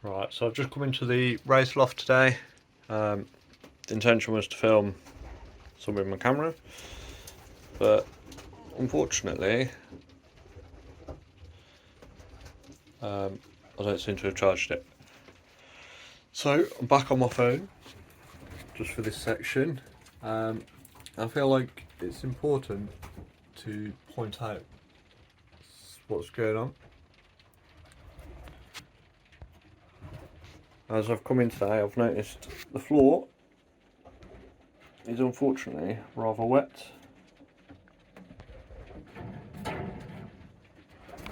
Right, so I've just come into the raised loft today. The intention was to film some with my camera, but unfortunately I don't seem to have charged it. So I'm back on my phone just for this section. I feel like it's important to point out what's going on. As I've come in today, I've noticed the floor is unfortunately rather wet,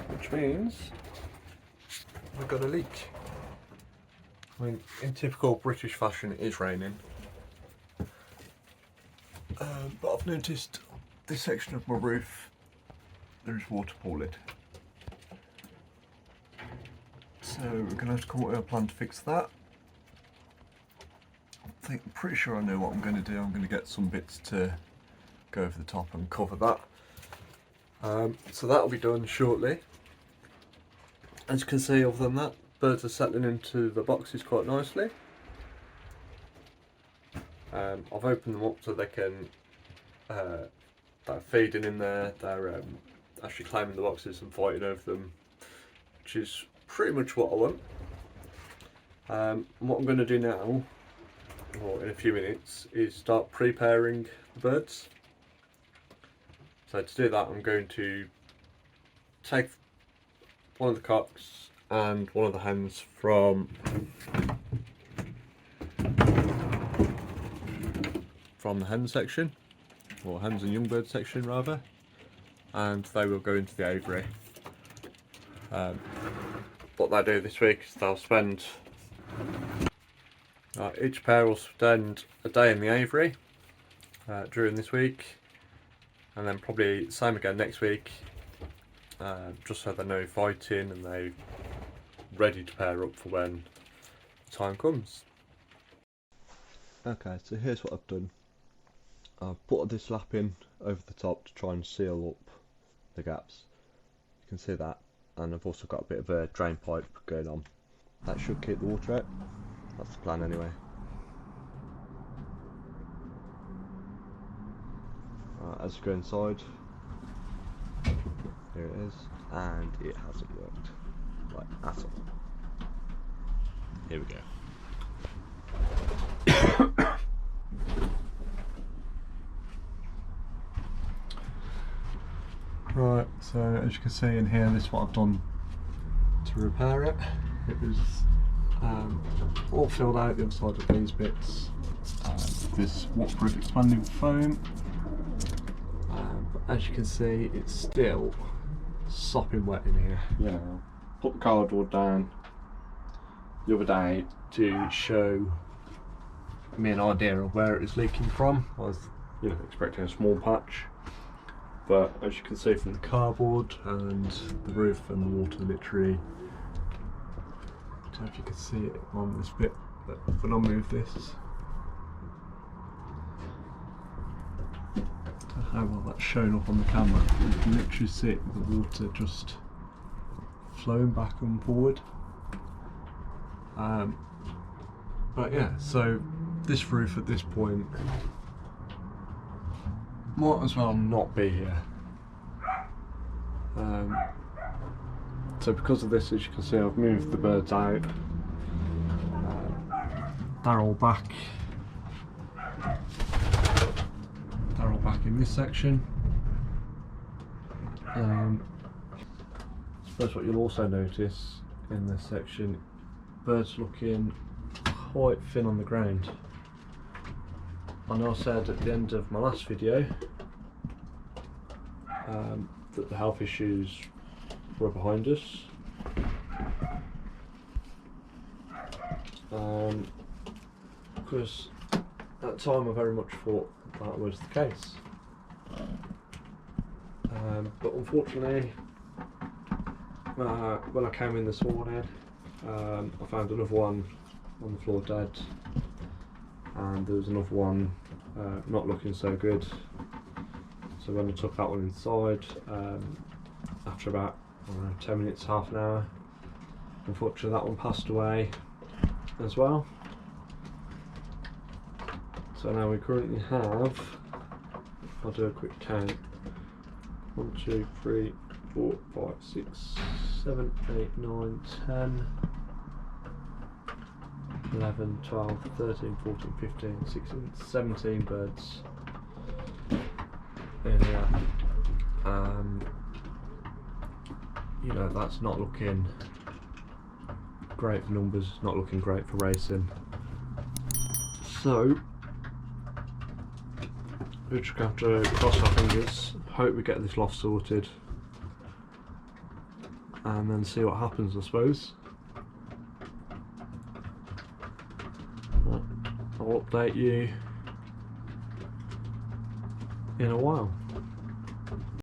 which means I've got a leak. I mean, in typical British fashion, it is raining, but I've noticed this section of my roof, there is water pooling. So we're going to have to come up with a plan to fix that. I'm pretty sure I know what I'm going to do. I'm going to get some bits to go over the top and cover that. So that'll be done shortly. As you can see, other than that, birds are settling into the boxes quite nicely. I've opened them up so they can, they're feeding in there, they're actually climbing the boxes and fighting over them, which is pretty much what I want. And what I'm going to do now, or in a few minutes, is start preparing the birds. So to do that, I'm going to take one of the cocks and one of the hens from the hen section, or hens and young bird section rather, and they will go into the aviary. What they do this week is they'll spend, each pair will spend a day in the aviary during this week, and then probably the same again next week, just so they're no fighting and they're ready to pair up for when the time comes. Okay, so here's what I've done. I've put this lap in over the top to try and seal up the gaps. You can see that, and I've also got a bit of a drain pipe going on. That should keep the water out. That's the plan anyway. As you go inside, here it is, and it hasn't worked, like, at all. Here we go. Right, so as you can see in here, this is what I've done to repair it. It was all filled out the other side of these bits. This waterproof expanding foam. But as you can see, it's still sopping wet in here. Yeah, put the cardboard down the other day to show me an idea of where it was leaking from. I was, expecting a small patch, but as you can see from the cardboard and the roof and the water literally, I don't know if you can see it on this bit, but when I move this, I don't know how well that's shown up on the camera, you can literally see the water just flowing back and forward. But yeah, so this roof at this point might as well not be here. So because of this, as you can see, I've moved the birds out. They're all back. They're all back in this section. I suppose what you'll also notice in this section, birds looking quite thin on the ground. I know I said at the end of my last video that the health issues were behind us. Because at the time I very much thought that was the case. But unfortunately, when I came in this morning, I found another one on the floor dead, and there was another one not looking so good. So when I took that one inside, after about 10 minutes, half an hour, unfortunately that one passed away as well. So now we currently have, I'll do a quick count, 1, 2, 3, 4, 5, 6, 7, 8, 9, 10, 11, 12, 13, 14, 15, 16, 17 birds in here. You know, that's not looking great for numbers, not looking great for racing. So we're just going to have to cross our fingers, hope we get this loft sorted, and then see what happens, I suppose. I'll update you in a while.